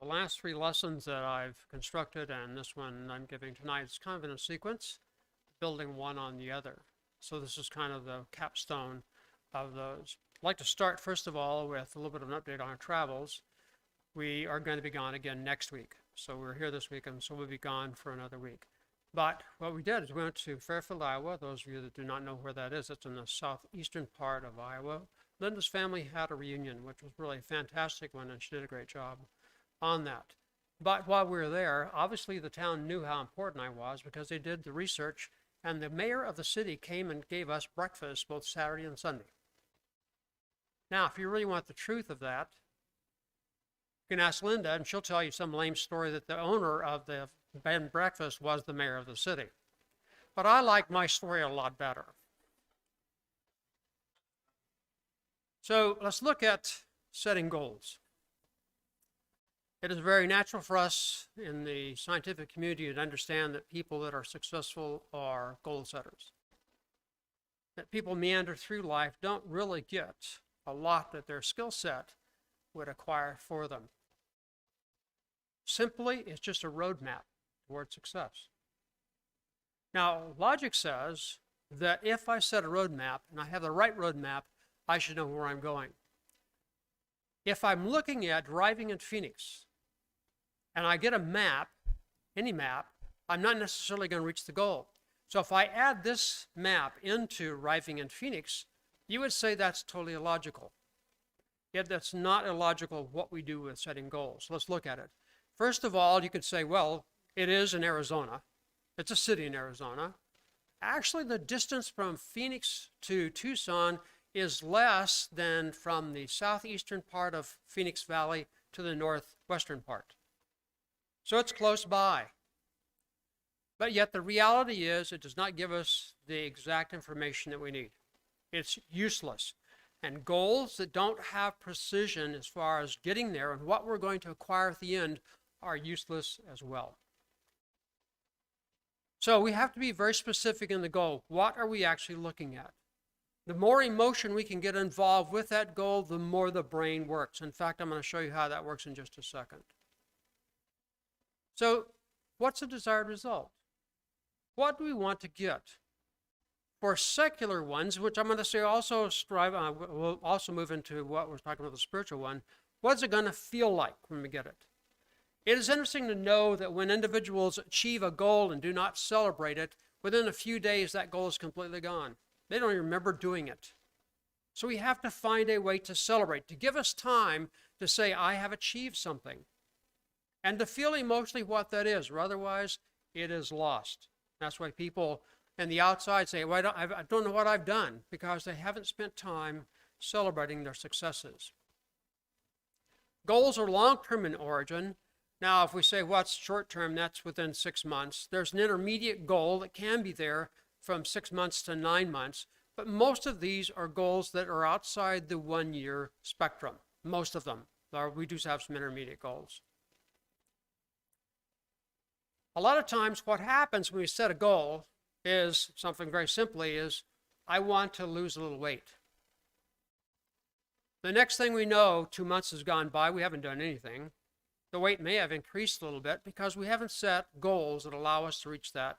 The last three lessons that I've constructed and this one I'm giving tonight is kind of in a sequence, building one on the other. So this is kind of the capstone of those. I'd like to start first of all with a little bit of an update on our travels. We are going to be gone again next week. So we're here this week and so we'll be gone for another week. But what we did is we went to Fairfield, Iowa. Those of you that do not know where that is, it's in the southeastern part of Iowa. Linda's family had a reunion, which was really a fantastic one, and she did a great job on that. But while we were there, obviously the town knew how important I was because they did the research, and the mayor of the city came and gave us breakfast both Saturday and Sunday. Now, if you really want the truth of that, you can ask Linda, and she'll tell you some lame story that the owner of the bed and breakfast was the mayor of the city. But I like my story a lot better. So let's look at setting goals. It is very natural for us in the scientific community to understand that people that are successful are goal setters. That people meander through life don't really get a lot that their skill set would acquire for them. Simply, it's just a roadmap toward success. Now, logic says that if I set a roadmap and I have the right roadmap, I should know where I'm going. If I'm looking at driving in Phoenix and I get a map, any map, I'm not necessarily going to reach the goal. So if I add this map into arriving in Phoenix, you would say that's totally illogical. Yet that's not illogical what we do with setting goals. Let's look at it. First of all, you could say, well, it is in Arizona. It's a city in Arizona. Actually, the distance from Phoenix to Tucson is less than from the southeastern part of Phoenix Valley to the northwestern part. So it's close by. But yet the reality is it does not give us the exact information that we need. It's useless. And goals that don't have precision as far as getting there and what we're going to acquire at the end are useless as well. So we have to be very specific in the goal. What are we actually looking at? The more emotion we can get involved with that goal, the more the brain works. In fact, I'm going to show you how that works in just a second. So what's the desired result? What do we want to get? For secular ones, which I'm going to say also strive, we'll also move into what we're talking about, the spiritual one, what's it going to feel like when we get it? It is interesting to know that when individuals achieve a goal and do not celebrate it, within a few days that goal is completely gone. They don't even remember doing it. So we have to find a way to celebrate, to give us time to say, I have achieved something. And to feel emotionally what that is, or otherwise it is lost. That's why people on the outside say, well, I don't know what I've done, because they haven't spent time celebrating their successes. Goals are long-term in origin. Now, if we say what's short-term, that's within 6 months. There's an intermediate goal that can be there from 6 months to 9 months, but most of these are goals that are outside the 1-year spectrum. Most of them. We do have some intermediate goals. A lot of times what happens when we set a goal is something very simply is, I want to lose a little weight. The next thing we know, 2 months has gone by, we haven't done anything. The weight may have increased a little bit because we haven't set goals that allow us to reach that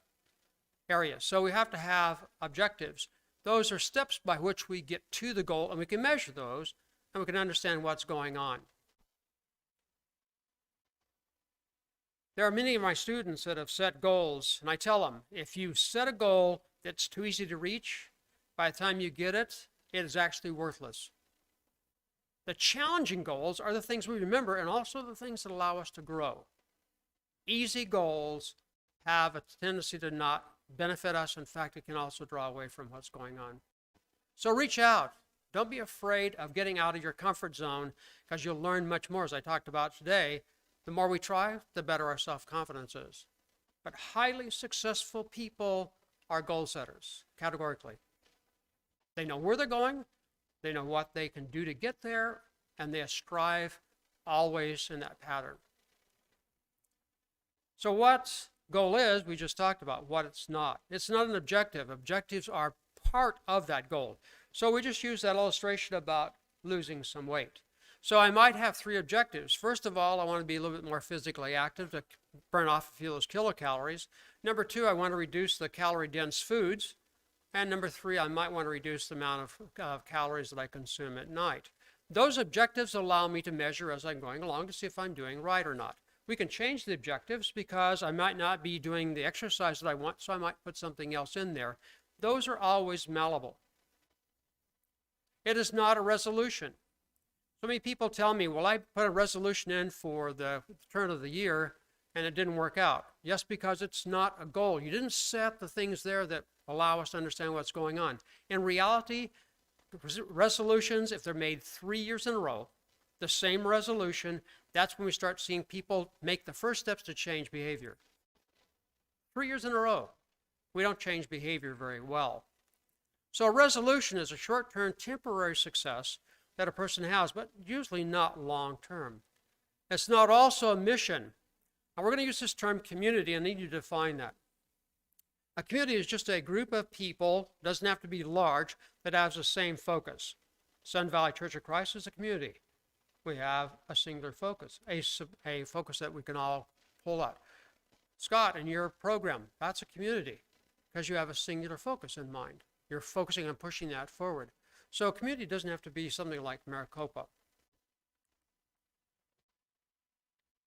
area. So we have to have objectives. Those are steps by which we get to the goal, and we can measure those, and we can understand what's going on. There are many of my students that have set goals, and I tell them, if you set a goal that's too easy to reach, by the time you get it, it is actually worthless. The challenging goals are the things we remember and also the things that allow us to grow. Easy goals have a tendency to not benefit us. In fact, it can also draw away from what's going on. So reach out. Don't be afraid of getting out of your comfort zone, because you'll learn much more, as I talked about today. The more we try, the better our self-confidence is. But highly successful people are goal setters, categorically. They know where they're going, they know what they can do to get there, and they strive always in that pattern. So what goal is, we just talked about. What it's not. It's not an objective. Objectives are part of that goal. So we just use that illustration about losing some weight. So I might have three objectives. First of all, I want to be a little bit more physically active to burn off a few of those kilocalories. Number two, I want to reduce the calorie-dense foods. And number three, I might want to reduce the amount of calories that I consume at night. Those objectives allow me to measure as I'm going along to see if I'm doing right or not. We can change the objectives because I might not be doing the exercise that I want, so I might put something else in there. Those are always malleable. It is not a resolution. So many people tell me, well, I put a resolution in for the turn of the year and it didn't work out. Yes, because it's not a goal. You didn't set the things there that allow us to understand what's going on. In reality, resolutions, if they're made 3 years in a row, the same resolution, that's when we start seeing people make the first steps to change behavior. 3 years in a row, we don't change behavior very well. So a resolution is a short-term temporary success that a person has, but usually not long-term. It's not also a mission. And we're going to use this term community, and I need you to define that. A community is just a group of people, doesn't have to be large, that has the same focus. Sun Valley Church of Christ is a community. We have a singular focus, a focus that we can all pull out. Scott, in your program, that's a community because you have a singular focus in mind. You're focusing on pushing that forward. So a community doesn't have to be something like Maricopa.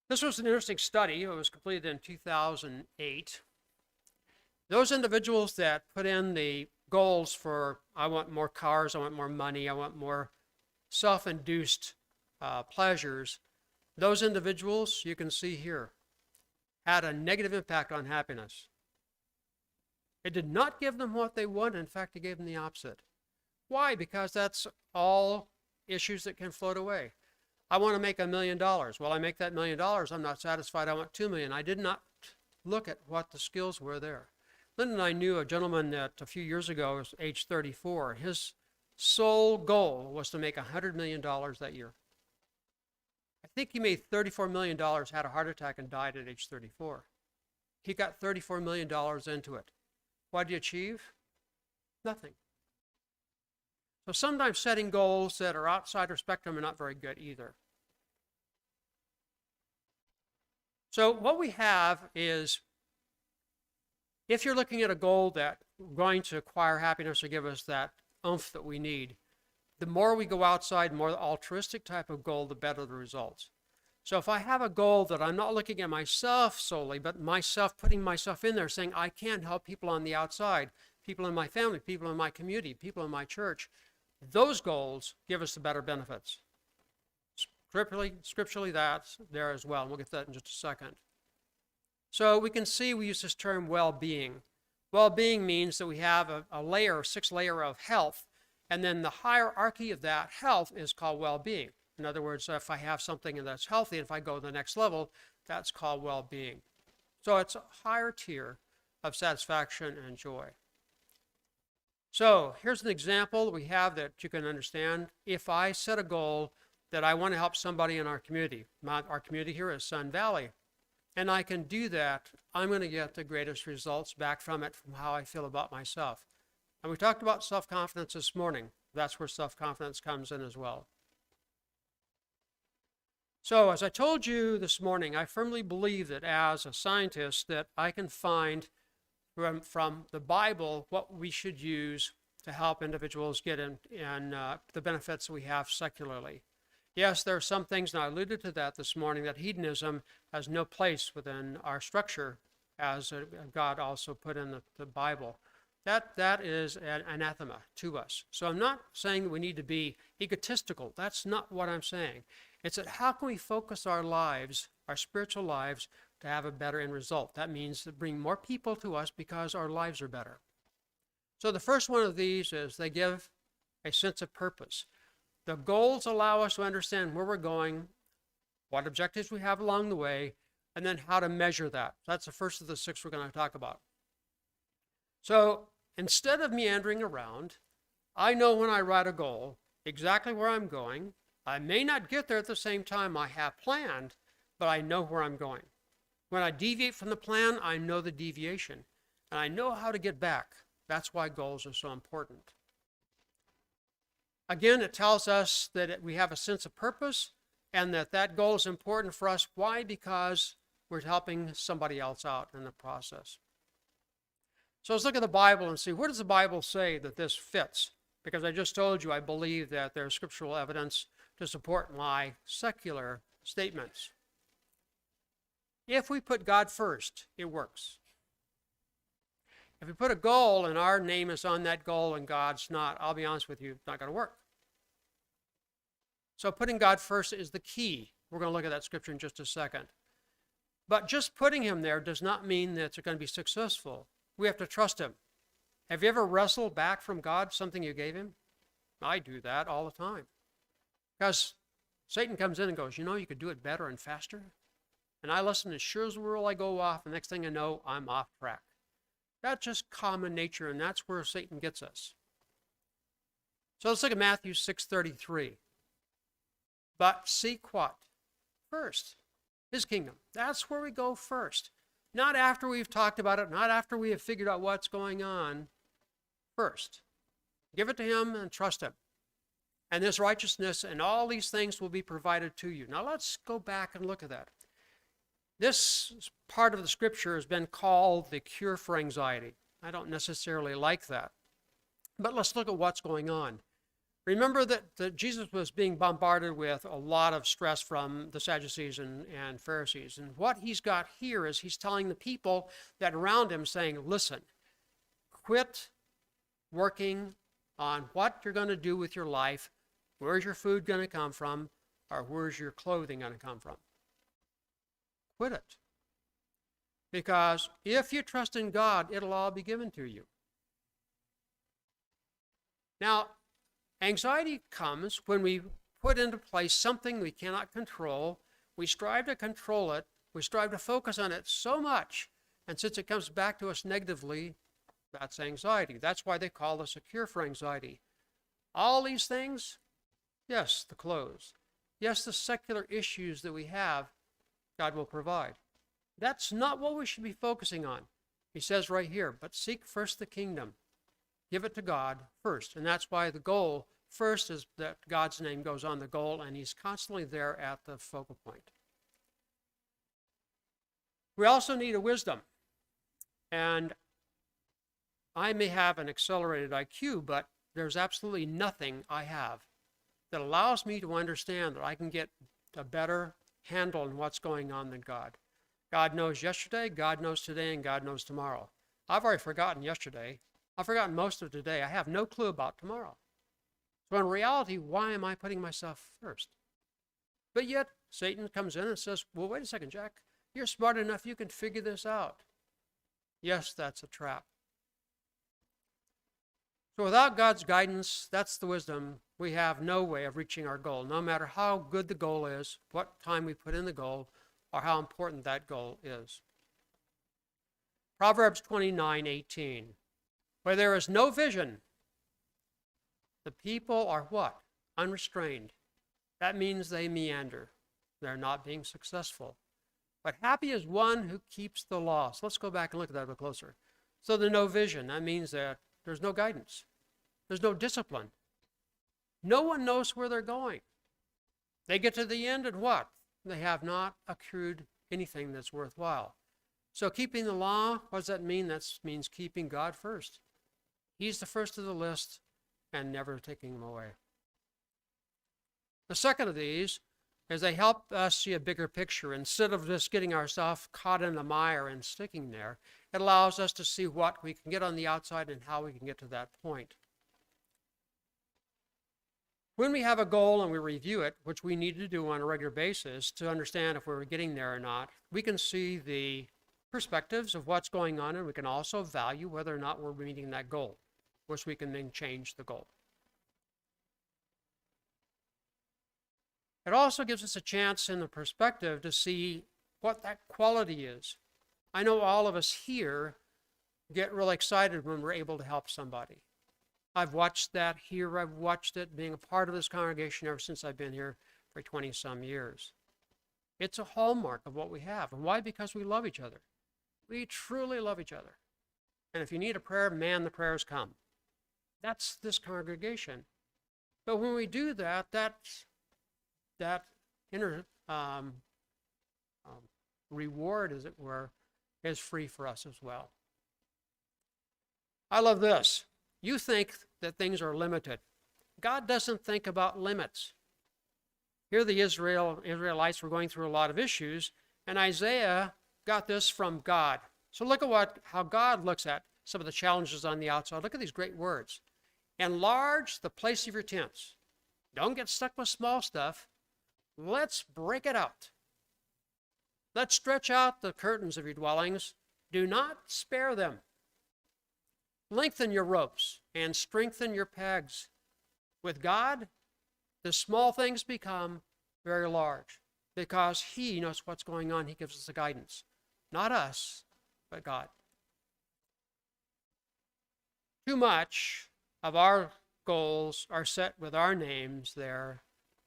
This was an interesting study. It was completed in 2008. Those individuals that put in the goals for, I want more cars, I want more money, I want more self-induced pleasures, those individuals, you can see here, had a negative impact on happiness. It did not give them what they wanted. In fact, it gave them the opposite. Why? Because that's all issues that can float away. I want to make $1 million. Well, I make that $1 million. I'm not satisfied. I want $2 million. I did not look at what the skills were there. Linda and I knew a gentleman that a few years ago was age 34. His sole goal was to make $100 million that year. I think he made $34 million, had a heart attack, and died at age 34. He got $34 million into it. What did he achieve? Nothing. So sometimes setting goals that are outside our spectrum are not very good either. So what we have is, if you're looking at a goal that's going to acquire happiness or give us that oomph that we need, the more we go outside, the more the altruistic type of goal, the better the results. So if I have a goal that I'm not looking at myself solely, but myself, putting myself in there, saying I can help people on the outside, people in my family, people in my community, people in my church, those goals give us the better benefits. Scripturally, that's there as well, and we'll get to that in just a second. So we can see we use this term well-being. Well-being means that we have a layer, 6-layer of health, and then the hierarchy of that health is called well-being. In other words, if I have something that's healthy, if I go to the next level, that's called well-being. So it's a higher tier of satisfaction and joy. So here's an example that we have that you can understand. If I set a goal that I want to help somebody in our community here is Sun Valley, and I can do that, I'm going to get the greatest results back from it, from how I feel about myself. And we talked about self-confidence this morning. That's where self-confidence comes in as well. So as I told you this morning, I firmly believe that as a scientist that I can find from the Bible what we should use to help individuals get in the benefits we have secularly. Yes, there are some things, and I alluded to that this morning, that hedonism has no place within our structure, as God also put in the Bible. That is an anathema to us. So I'm not saying that we need to be egotistical. That's not what I'm saying. It's that how can we focus our lives, our spiritual lives, to have a better end result? That means to bring more people to us because our lives are better. So the first one of these is they give a sense of purpose. The goals allow us to understand where we're going, what objectives we have along the way, and then how to measure that. That's the first of the 6 we're going to talk about. So instead of meandering around, I know when I write a goal exactly where I'm going. I may not get there at the same time I have planned, but I know where I'm going. When I deviate from the plan, I know the deviation, and I know how to get back. That's why goals are so important. Again, it tells us that we have a sense of purpose, and that goal is important for us. Why? Because we're helping somebody else out in the process. So let's look at the Bible and see, what does the Bible say that this fits? Because I just told you I believe that there's scriptural evidence to support my secular statements. If we put God first, it works. If we put a goal and our name is on that goal and God's not, I'll be honest with you, it's not going to work. So putting God first is the key. We're going to look at that scripture in just a second. But just putting him there does not mean that it's going to be successful. We have to trust him. Have you ever wrestled back from God something you gave him? I do that all the time. Because Satan comes in and goes, you could do it better and faster. And I listen, as sure as the world I go off, the next thing I know, I'm off track. That's just common nature, and that's where Satan gets us. So let's look at Matthew 6:33. But seek what? First, his kingdom. That's where we go first. Not after we've talked about it, not after we have figured out what's going on. First, give it to him and trust him. And this righteousness and all these things will be provided to you. Now let's go back and look at that. This part of the scripture has been called the cure for anxiety. I don't necessarily like that. But let's look at what's going on. Remember that Jesus was being bombarded with a lot of stress from the Sadducees and Pharisees. And what he's got here is he's telling the people that around him, saying, listen, quit working on what you're going to do with your life. Where's your food going to come from? Or where's your clothing going to come from? Quit it. Because if you trust in God, it'll all be given to you. Now, anxiety comes when we put into place something we cannot control. We strive to control it. We strive to focus on it so much. And since it comes back to us negatively, that's anxiety. That's why they call this a cure for anxiety. All these things, yes, the clothes. Yes, the secular issues that we have, God will provide. That's not what we should be focusing on. He says right here, but seek first the kingdom. Give it to God first. And that's why the goal first is that God's name goes on the goal, and he's constantly there at the focal point. We also need a wisdom. And I may have an accelerated IQ, but there's absolutely nothing I have that allows me to understand that I can get a better handle on what's going on than God. God knows yesterday, God knows today, and God knows tomorrow. I've already forgotten yesterday. I've forgotten most of today. I have no clue about tomorrow. So in reality, why am I putting myself first? But yet, Satan comes in and says, well, wait a second, Jack. You're smart enough, you can figure this out. Yes, that's a trap. So without God's guidance, that's the wisdom, we have no way of reaching our goal, no matter how good the goal is, what time we put in the goal, or how important that goal is. Proverbs 29:18. Where there is no vision, the people are what? Unrestrained. That means they meander. They're not being successful. But happy is one who keeps the law. So let's go back and look at that a bit closer. So the no vision, that means that there's no guidance. There's no discipline. No one knows where they're going. They get to the end and what? They have not accrued anything that's worthwhile. So keeping the law, what does that mean? That means keeping God first. He's the first of the list and never taking him away. The second of these is they help us see a bigger picture. Instead of just getting ourselves caught in the mire and sticking there, it allows us to see what we can get on the outside and how we can get to that point. When we have a goal and we review it, which we need to do on a regular basis to understand if we're getting there or not, we can see the perspectives of what's going on, and we can also value whether or not we're meeting that goal, which we can then change the goal. It also gives us a chance in the perspective to see what that quality is. I know all of us here get really excited when we're able to help somebody. I've watched that here. I've watched it being a part of this congregation ever since I've been here for 20-some years. It's a hallmark of what we have. And why? Because we love each other. We truly love each other. And if you need a prayer, man, the prayers come. That's this congregation. But when we do that, that reward, as it were, is free for us as well. I love this. You think that things are limited. God doesn't think about limits. Here the Israelites were going through a lot of issues, and Isaiah got this from God. So look at how God looks at some of the challenges on the outside. Look at these great words. Enlarge the place of your tents. Don't get stuck with small stuff. Let's break it out. Let's stretch out the curtains of your dwellings. Do not spare them. Lengthen your ropes and strengthen your pegs. With God, the small things become very large because He knows what's going on. He gives us the guidance. Not us, but God. Too much of our goals are set with our names there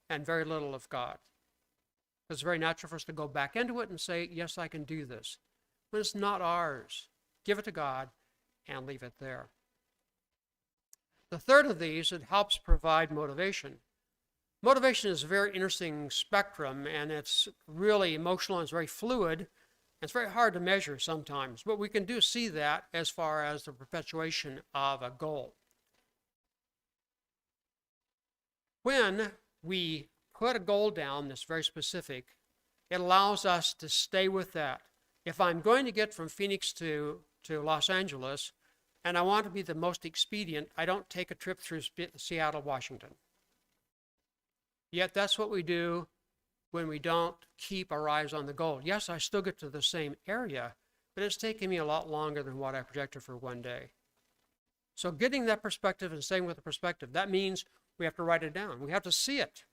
and very little of God. It's very natural for us to go back into it and say, yes, I can do this. But it's not ours. Give it to God and leave it there. The third of these, it helps provide motivation. Motivation is a very interesting spectrum, and it's really emotional and it's very fluid. It's very hard to measure sometimes, but we can see that as far as the perpetuation of a goal. When we put a goal down that's very specific, it allows us to stay with that. If I'm going to get from Phoenix to Los Angeles, and I want to be the most expedient, I don't take a trip through Seattle, Washington. Yet that's what we do when we don't keep our eyes on the goal. Yes, I still get to the same area, but it's taking me a lot longer than what I projected for one day. So getting that perspective and staying with the perspective, that means we have to write it down. We have to see it.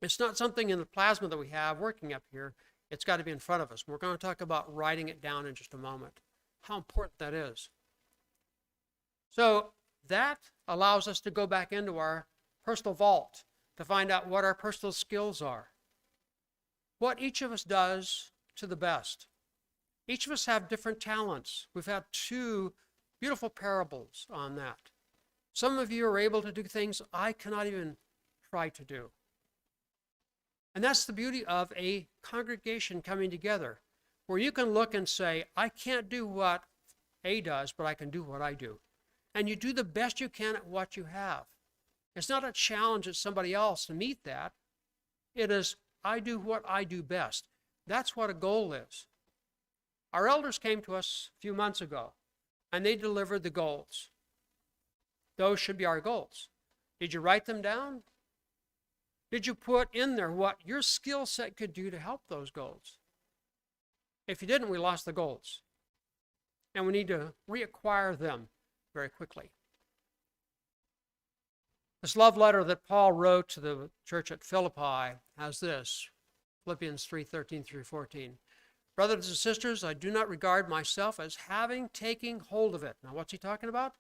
It's not something in the plasma that we have working up here. It's got to be in front of us. We're going to talk about writing it down in just a moment, how important that is. So that allows us to go back into our personal vault to find out what our personal skills are, what each of us does to the best. Each of us have different talents. We've had 2 beautiful parables on that. Some of you are able to do things I cannot even try to do. And that's the beauty of a congregation coming together, where you can look and say, I can't do what A does, but I can do what I do. And you do the best you can at what you have. It's not a challenge at somebody else to meet that. It is, I do what I do best. That's what a goal is. Our elders came to us a few months ago, and they delivered the goals. Those should be our goals. Did you write them down? Did you put in there what your skill set could do to help those goals? If you didn't, we lost the goals. And we need to reacquire them very quickly. This love letter that Paul wrote to the church at Philippi has this, Philippians 3:13 through 14. Brothers and sisters, I do not regard myself as having taken hold of it. Now, what's he talking about?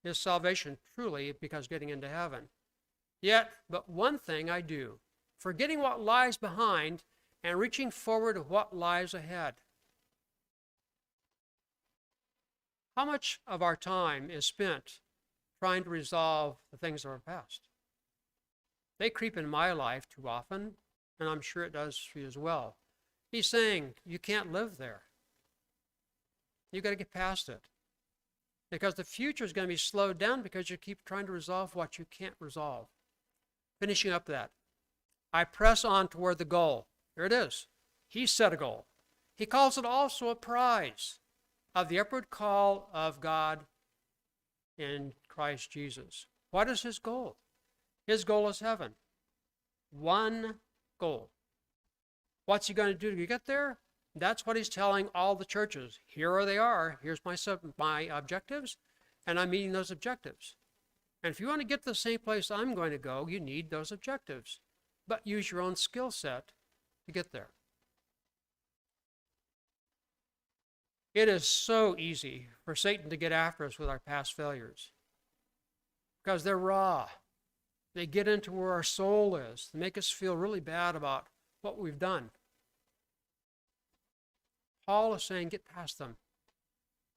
His salvation, truly, because getting into heaven. Yet, but one thing I do, forgetting what lies behind and reaching forward to what lies ahead. How much of our time is spent trying to resolve the things of our past? They creep in my life too often, and I'm sure it does for you as well. He's saying, you can't live there. You've got to get past it. Because the future is going to be slowed down because you keep trying to resolve what you can't resolve. Finishing up that. I press on toward the goal. Here it is. He set a goal. He calls it also a prize of the upward call of God in Christ Jesus. What is his goal? His goal is heaven. One goal. What's he going to do to get there? That's what he's telling all the churches. Here they are. Here's my objectives, and I'm meeting those objectives. And if you want to get to the same place I'm going to go, you need those objectives. But use your own skill set to get there. It is so easy for Satan to get after us with our past failures because they're raw. They get into where our soul is. They make us feel really bad about what we've done. Paul is saying, get past them.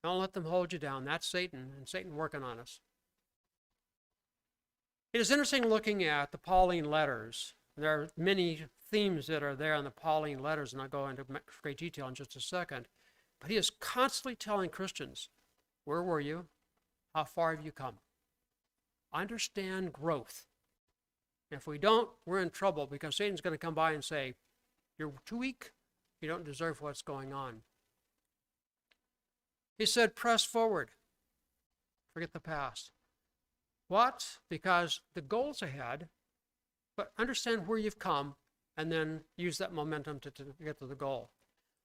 Don't let them hold you down. That's Satan, and Satan working on us. It is interesting looking at the Pauline letters There are many themes that are there in the Pauline letters, and I'll go into great detail in just a second. But he is constantly telling Christians, where were you? How far have you come? Understand growth. If we don't, we're in trouble, because Satan's going to come by and say, you're too weak. You don't deserve what's going on. He said, press forward. Forget the past. What? Because the goal's ahead, but understand where you've come and then use that momentum to get to the goal.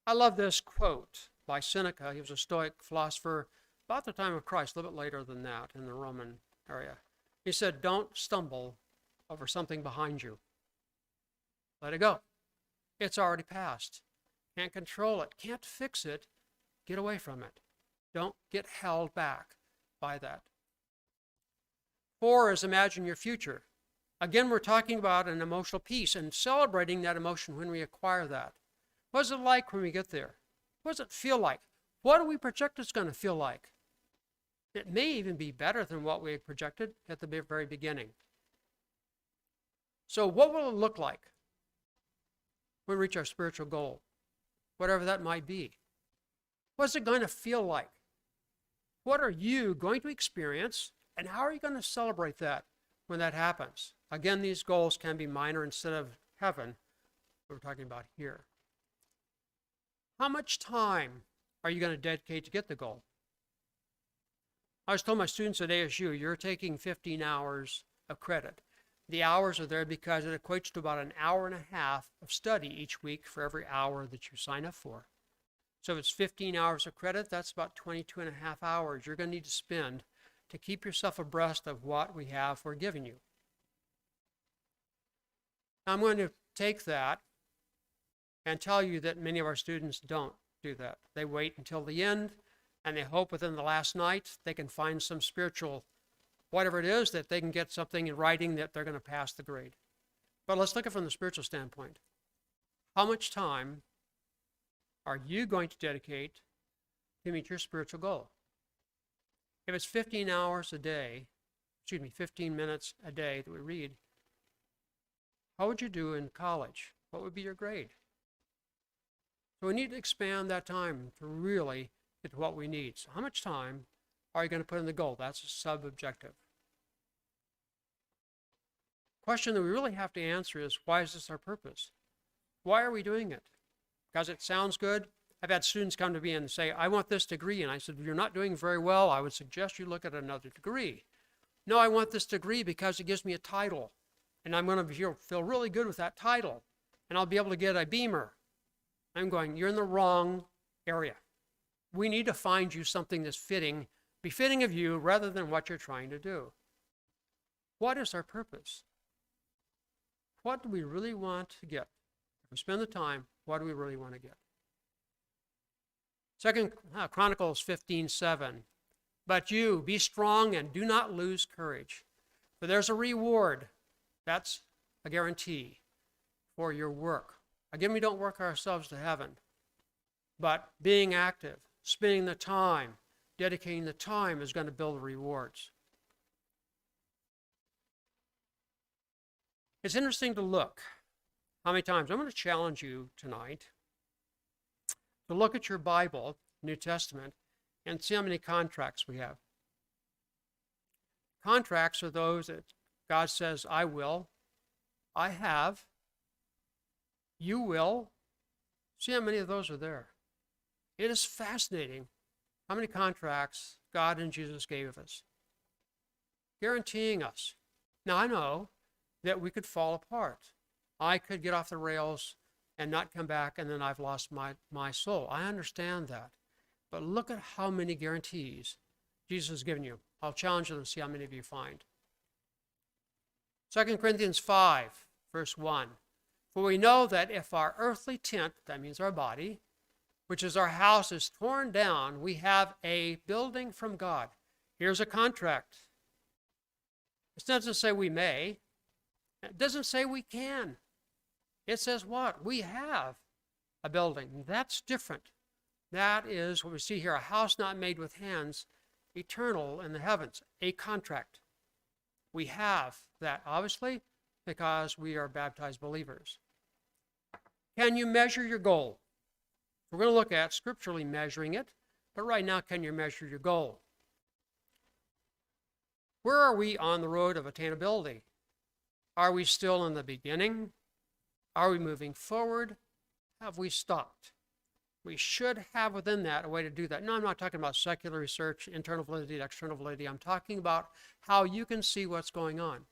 I love this quote by Seneca. He was a Stoic philosopher about the time of Christ, a little bit later than that in the Roman area. He said, don't stumble over something behind you. Let it go. It's already passed. Can't control it. Can't fix it. Get away from it. Don't get held back by that. 4 is imagine your future. Again, we're talking about an emotional piece and celebrating that emotion when we acquire that. What is it like when we get there? What does it feel like? What do we project it's going to feel like? It may even be better than what we projected at the very beginning. So what will it look like when we reach our spiritual goal, whatever that might be? What's it going to feel like? What are you going to experience, and how are you going to celebrate that when that happens? Again, these goals can be minor instead of heaven, what we're talking about here. How much time are you going to dedicate to get the goal? I was told my students at ASU, you're taking 15 hours of credit. The hours are there because it equates to about an hour and a half of study each week for every hour that you sign up for. So if it's 15 hours of credit, that's about 22 and a half hours you're going to need to spend to keep yourself abreast of what we have for giving you. Now, I'm going to take that and tell you that many of our students don't do that. They wait until the end, and they hope within the last night they can find some spiritual, whatever it is, that they can get something in writing that they're going to pass the grade. But let's look at it from the spiritual standpoint. How much time are you going to dedicate to meet your spiritual goal? If it's 15 hours a day, 15 minutes a day that we read, how would you do in college? What would be your grade? So we need to expand that time to really get to what we need. So how much time are you going to put in the goal? That's a sub-objective. Question that we really have to answer is, why is this our purpose? Why are we doing it? Because it sounds good? I've had students come to me and say, I want this degree. And I said, you're not doing very well. I would suggest you look at another degree. No, I want this degree because it gives me a title. And I'm going to feel really good with that title. And I'll be able to get a Beamer. I'm going, you're in the wrong area. We need to find you something that's befitting of you rather than what you're trying to do. What is our purpose? What do we really want to get? If we spend the time, what do we really want to get? 2 Chronicles 15:7. But you, be strong and do not lose courage, for there's a reward. That's a guarantee for your work. Again, we don't work ourselves to heaven, but being active, spending the time, dedicating the time is going to build rewards. It's interesting to look how many times, I'm going to challenge you tonight to look at your Bible, New Testament, and see how many contracts we have. Contracts are those that God says, I will, I have, you will. See how many of those are there. It is fascinating how many contracts God and Jesus gave us, guaranteeing us. Now, I know that we could fall apart. I could get off the rails and not come back, and then I've lost my soul. I understand that. But look at how many guarantees Jesus has given you. I'll challenge you to see how many of you find. 2 Corinthians 5, verse 1. For we know that if our earthly tent, that means our body, which is our house, is torn down, we have a building from God. Here's a contract. It doesn't say we may. It doesn't say we can. It says what? We have a building. That's different. That is what we see here, a house not made with hands, eternal in the heavens, a contract. We have that. Obviously, because we are baptized believers. Can you measure your goal? We're going to look at scripturally measuring it, but right now, can you measure your goal? Where are we on the road of attainability? Are we still in the beginning? Are we moving forward? Have we stopped? We should have within that a way to do that. No, I'm not talking about secular research, internal validity, external validity. I'm talking about how you can see what's going on.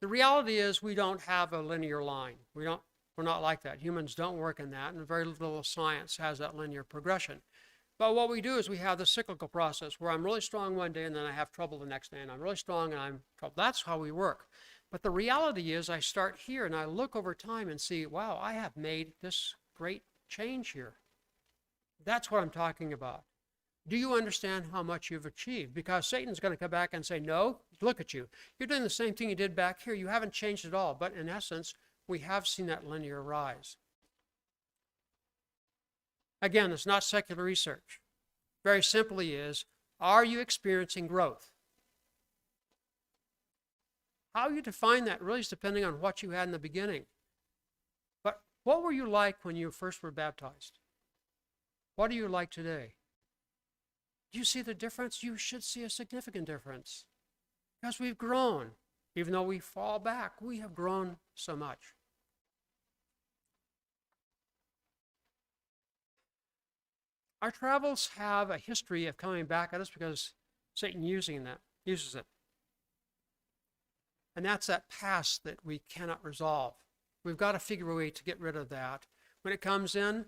The reality is we don't have a linear line. We're not like that. Humans don't work in that, and very little science has that linear progression. But what we do is we have the cyclical process where I'm really strong one day and then I have trouble the next day, and I'm really strong and I'm trouble. That's how we work. But the reality is I start here and I look over time and see, wow, I have made this great change here. That's what I'm talking about. Do you understand how much you've achieved? Because Satan's going to come back and say, no, look at you. You're doing the same thing you did back here. You haven't changed at all. But in essence, we have seen that linear rise. Again, it's not secular research. Very simply is, are you experiencing growth? How you define that really is depending on what you had in the beginning. But what were you like when you first were baptized? What are you like today? Do you see the difference? You should see a significant difference. Because we've grown. Even though we fall back, we have grown so much. Our travels have a history of coming back at us because Satan uses it. And that's that past that we cannot resolve. We've got to figure a way to get rid of that. When it comes in,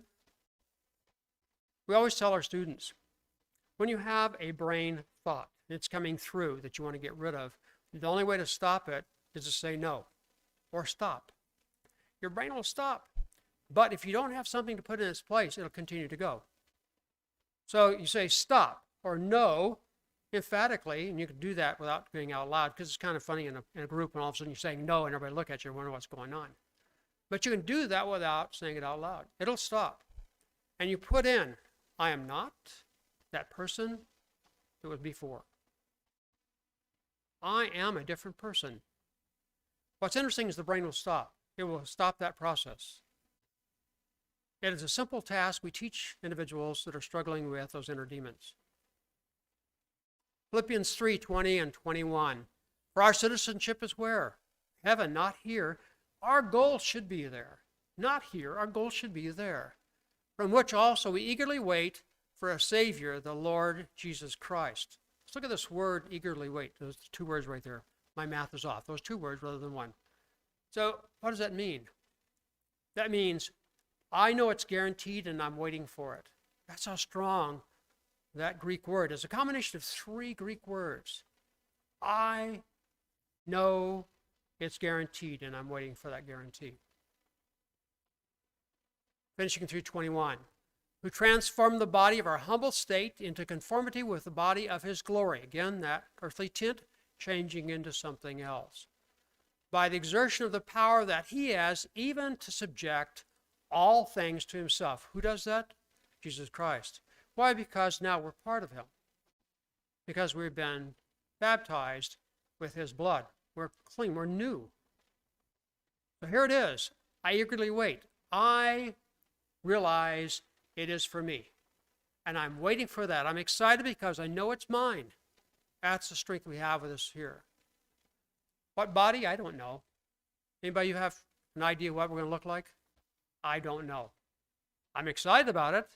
we always tell our students, when you have a brain thought, it's coming through that you want to get rid of, the only way to stop it is to say no or stop. Your brain will stop. But if you don't have something to put in its place, it'll continue to go. So you say stop or no emphatically, and you can do that without being out loud because it's kind of funny in a group when all of a sudden you're saying no and everybody look at you and wonder what's going on. But you can do that without saying it out loud. It'll stop. And you put in, I am not that person that was before. I am a different person. What's interesting is the brain will stop. It will stop that process. It is a simple task we teach individuals that are struggling with those inner demons. Philippians 3:20 and 21. For our citizenship is where? Heaven, not here. Our goal should be there. Not here. Our goal should be there. From which also we eagerly wait for a Savior, the Lord Jesus Christ. Let's look at this word, eagerly wait. Those two words right there. My math is off. Those two words rather than one. So what does that mean? That means I know it's guaranteed and I'm waiting for it. That's how strong that Greek word is. A combination of three Greek words. I know it's guaranteed and I'm waiting for that guarantee. Finishing through 21. Who transformed the body of our humble state into conformity with the body of his glory. Again, that earthly tint changing into something else. By the exertion of the power that he has, even to subject all things to himself. Who does that? Jesus Christ. Why? Because now we're part of him. Because we've been baptized with his blood. We're clean. We're new. So here it is. I eagerly wait. I realize it is for me. And I'm waiting for that. I'm excited because I know it's mine. That's the strength we have with us here. What body? I don't know. Anybody have an idea what we're going to look like? I don't know. I'm excited about it.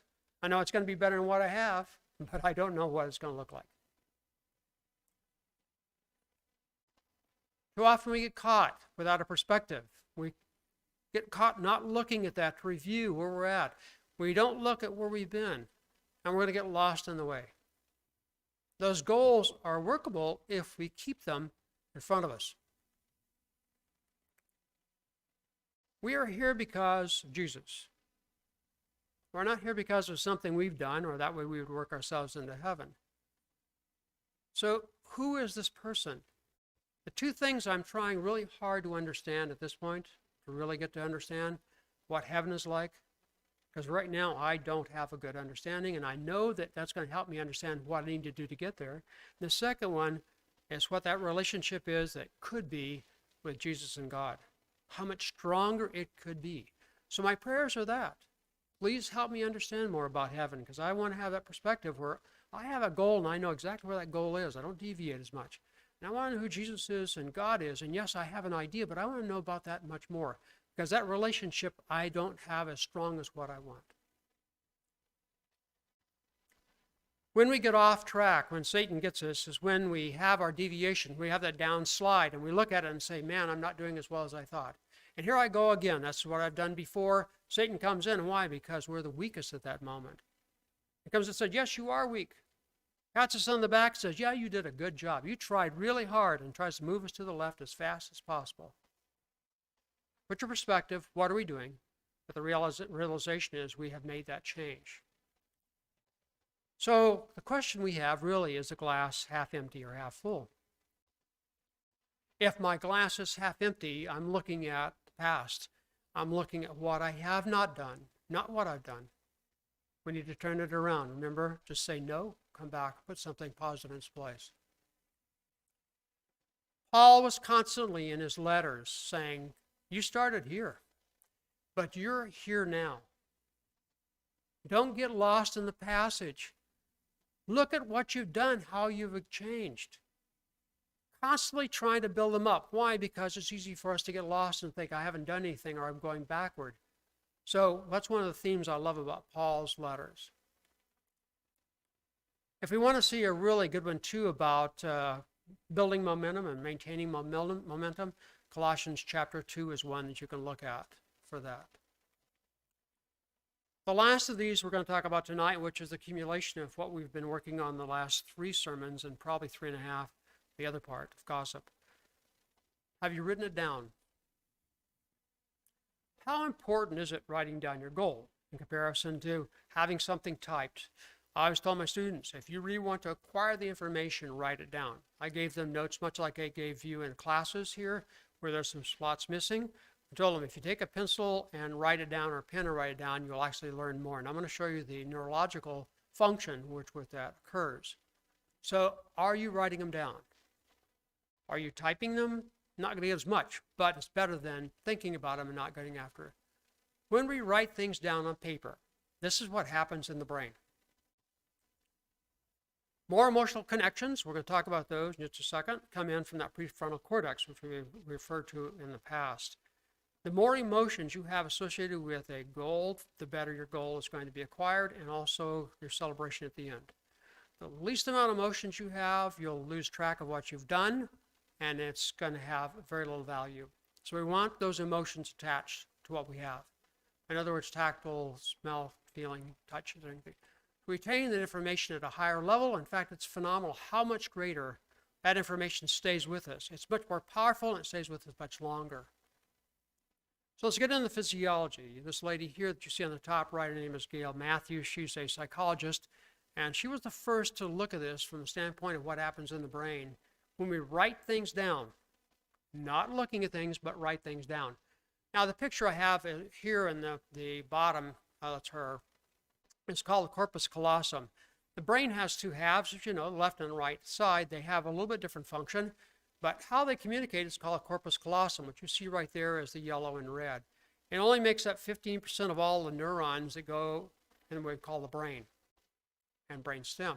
I know it's going to be better than what I have, but I don't know what it's going to look like. Too often we get caught without a perspective. We get caught not looking at that to review where we're at. We don't look at where we've been, and we're going to get lost in the way. Those goals are workable if we keep them in front of us. We are here because of Jesus. We're not here because of something we've done, or that way we would work ourselves into heaven. So who is this person? The two things I'm trying really hard to understand at this point, to really get to understand what heaven is like, because right now I don't have a good understanding, and I know that that's going to help me understand what I need to do to get there. And the second one is what that relationship is that could be with Jesus and God. how much stronger it could be. So my prayers are that. Please help me understand more about heaven, because I want to have that perspective where I have a goal and I know exactly where that goal is. I don't deviate as much. And I want to know who Jesus is and God is. And yes, I have an idea, but I want to know about that much more, because that relationship I don't have as strong as what I want. When we get off track, when Satan gets us, is when we have our deviation. We have that down slide, and we look at it and say, man, I'm not doing as well as I thought. And here I go again. That's what I've done before. Satan comes in. Why? Because we're the weakest at that moment. He comes and says, yes, you are weak. Pats us on the back, says, yeah, you did a good job. You tried really hard, and tries to move us to the left as fast as possible. Put your perspective, what are we doing? But the realization is we have made that change. So the question we have really is the glass half empty or half full? If my glass is half empty, I'm looking at the past. I'm looking at what I have not done, not what I've done. We need to turn it around. Remember, just say no, come back, put something positive in its place. Paul was constantly in his letters saying, you started here, but you're here now. Don't get lost in the passage. Look at what you've done, how you've changed. Constantly trying to build them up. Why? Because it's easy for us to get lost and think, I haven't done anything or I'm going backward. So that's one of the themes I love about Paul's letters. If we want to see a really good one too about building momentum and maintaining momentum, Colossians chapter 2 is one that you can look at for that. The last of these we're going to talk about tonight, which is the accumulation of what we've been working on the last 3 sermons and probably 3.5, the other part of gossip. Have you written it down? How important is it writing down your goal in comparison to having something typed? I always tell my students, if you really want to acquire the information, write it down. I gave them notes much like I gave you in classes here, where there's some slots missing. I told them, if you take a pencil and write it down or a pen and write it down, you'll actually learn more. And I'm going to show you the neurological function with that occurs. So are you writing them down? Are you typing them? Not going to get as much, but it's better than thinking about them and not getting after it. When we write things down on paper, this is what happens in the brain. More emotional connections, we're going to talk about those in just a second, come in from that prefrontal cortex, which we referred to in the past. The more emotions you have associated with a goal, the better your goal is going to be acquired, and also your celebration at the end. The least amount of emotions you have, you'll lose track of what you've done, and it's going to have very little value. So we want those emotions attached to what we have. In other words, tactile, smell, feeling, touch, or anything. Retain that information at a higher level. In fact, it's phenomenal how much greater that information stays with us. It's much more powerful and it stays with us much longer. So let's get into the physiology. This lady here that you see on the top right, her name is Gail Matthews. She's a psychologist, and she was the first to look at this from the standpoint of what happens in the brain when we write things down. Not looking at things, but write things down. Now, the picture I have here in the bottom, that's her. It's called the corpus callosum. The brain has 2 halves, as you know, the left and right side. They have a little bit different function, but how they communicate is called a corpus callosum. What you see right there is the yellow and red. It only makes up 15% of all the neurons that go in what we call the brain and brain stem.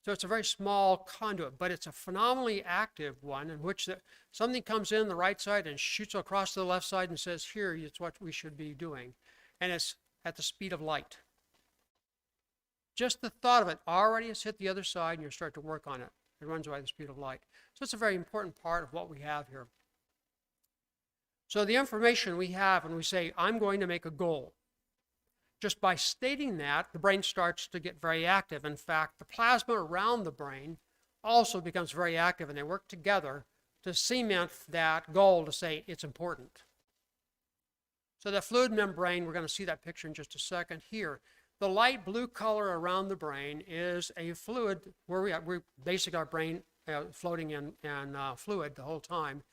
So it's a very small conduit, but it's a phenomenally active one in which something comes in the right side and shoots across to the left side and says, here, it's what we should be doing. And it's at the speed of light. Just the thought of it already has hit the other side and you start to work on it. It runs by the speed of light. So it's a very important part of what we have here. So the information we have when we say, I'm going to make a goal. Just by stating that, the brain starts to get very active. In fact, the plasma around the brain also becomes very active, and they work together to cement that goal to say it's important. So the fluid membrane, we're going to see that picture in just a second here. The light blue color around the brain is a fluid where we basically our brain floating in fluid the whole time.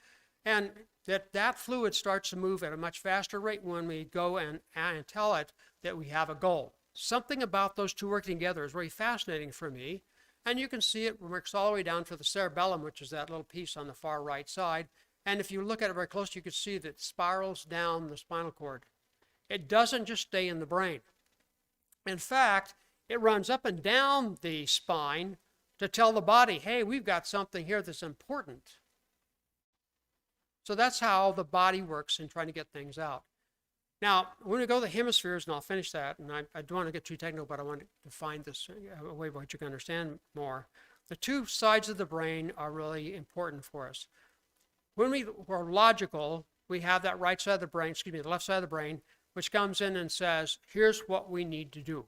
And that fluid starts to move at a much faster rate when we go and tell it that we have a goal. Something about those two working together is very fascinating for me. And you can see it works all the way down to the cerebellum, which is that little piece on the far right side. And if you look at it very closely, you can see that it spirals down the spinal cord. It doesn't just stay in the brain. In fact, it runs up and down the spine to tell the body, hey, we've got something here that's important. So that's how the body works in trying to get things out. Now, we're going to go to the hemispheres, and I'll finish that. And I don't want to get too technical, but I want to define this a way by which you can understand more. The two sides of the brain are really important for us. When we're logical, we have that right side of the brain, the left side of the brain, which comes in and says, here's what we need to do.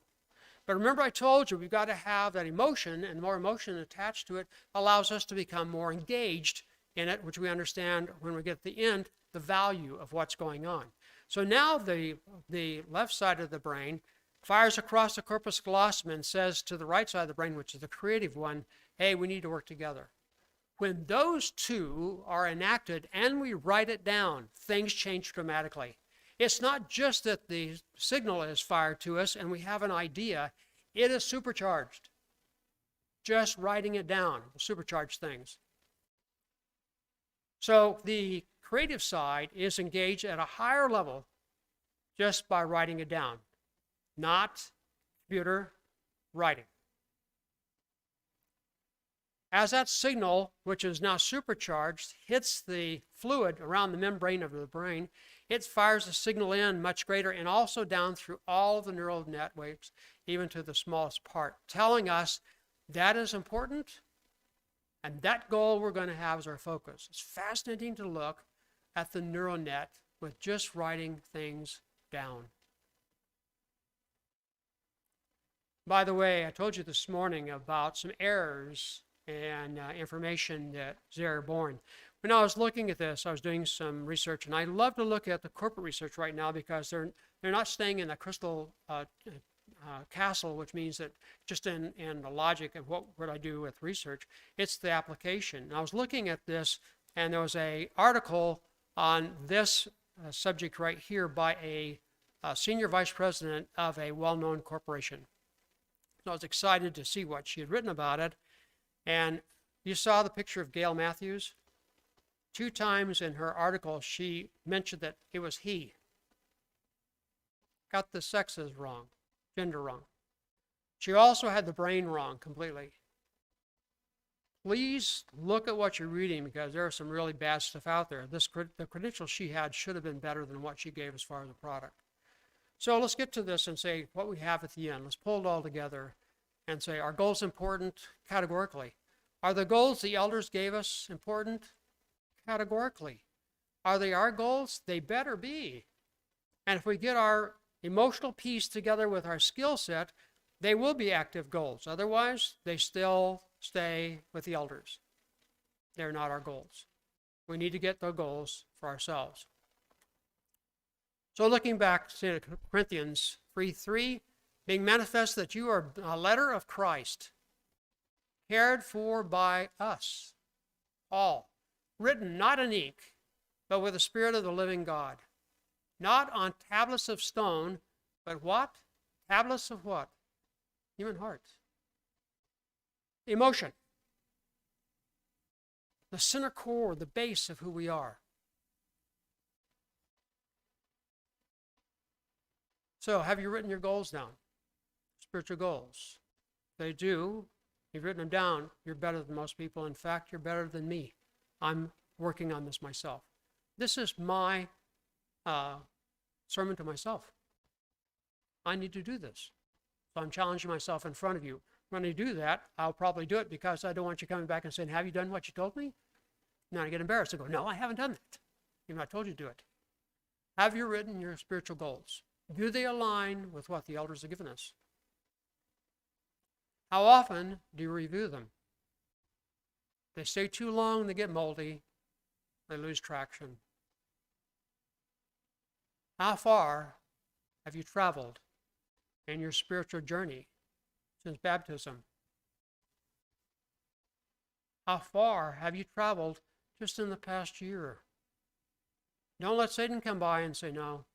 But remember I told you we've got to have that emotion, and more emotion attached to it allows us to become more engaged in it, which we understand when we get to the end, the value of what's going on. So now the left side of the brain fires across the corpus callosum and says to the right side of the brain, which is the creative one, hey, we need to work together. When those two are enacted and we write it down, things change dramatically. It's not just that the signal is fired to us and we have an idea, it is supercharged. Just writing it down will supercharge things. So the creative side is engaged at a higher level just by writing it down, not computer writing. As that signal, which is now supercharged, hits the fluid around the membrane of the brain, it fires the signal in much greater and also down through all the neural networks, even to the smallest part, telling us that is important and that goal we're going to have as our focus. It's fascinating to look at the neural net with just writing things down. By the way, I told you this morning about some errors and information that is airborne. When I was looking at this, I was doing some research, and I love to look at the corporate research right now because they're not staying in a crystal castle, which means that just in the logic of what would I do with research, it's the application. And I was looking at this, and there was an article on this subject right here by a senior vice president of a well-known corporation. So I was excited to see what she had written about it. And you saw the picture of Gail Matthews. 2 times in her article, she mentioned that it was he. Got the sexes wrong, gender wrong. She also had the brain wrong completely. Please look at what you're reading because there is some really bad stuff out there. The credentials she had should have been better than what she gave as far as the product. So let's get to this and say what we have at the end. Let's pull it all together and say, are goals important? Categorically. Are the goals the elders gave us important? Categorically. Are they our goals? They better be. And if we get our emotional piece together with our skill set, they will be active goals. Otherwise, they still stay with the elders. They're not our goals. We need to get the goals for ourselves. So looking back to Corinthians 3:3, being manifest that you are a letter of Christ, cared for by us, all, written not in ink, but with the Spirit of the living God, not on tablets of stone, but what? Tablets of what? Human hearts. Emotion. The center core, the base of who we are. So, have you written your goals down? Spiritual goals. If they do, you've written them down, you're better than most people. In fact, you're better than me. I'm working on this myself. This is my sermon to myself. I need to do this. So I'm challenging myself in front of you. When I do that, I'll probably do it because I don't want you coming back and saying, have you done what you told me? Now I get embarrassed. I go, no, I haven't done that. Even though I told you to do it. Have you written your spiritual goals? Do they align with what the elders have given us? How often do you review them? They stay too long, they get moldy, they lose traction. How far have you traveled in your spiritual journey since baptism? How far have you traveled just in the past year? Don't let Satan come by and say, no,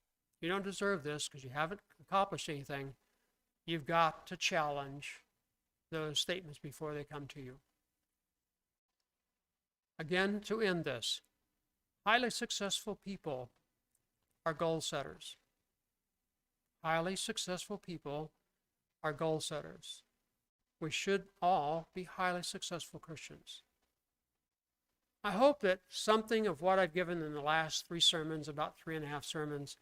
you don't deserve this because you haven't accomplished anything. You've got to challenge those statements before they come to you. Again, to end this, Highly successful people are goal setters. Highly successful people are goal setters. We should all be highly successful Christians. I hope that something of what I've given in the last 3 sermons, about 3.5 sermons,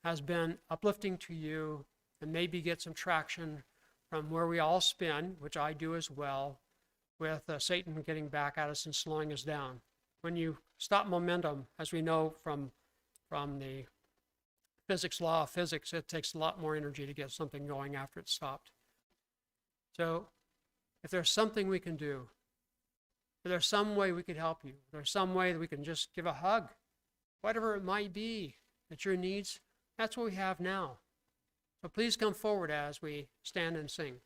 has been uplifting to you and maybe get some traction from where we all spin, which I do as well, with Satan getting back at us and slowing us down. When you stop momentum, as we know from the law of physics, it takes a lot more energy to get something going after it's stopped. So if there's something we can do, if there's some way we could help you, if there's some way that we can just give a hug, whatever it might be that your needs, that's what we have now. So please come forward as we stand and sing.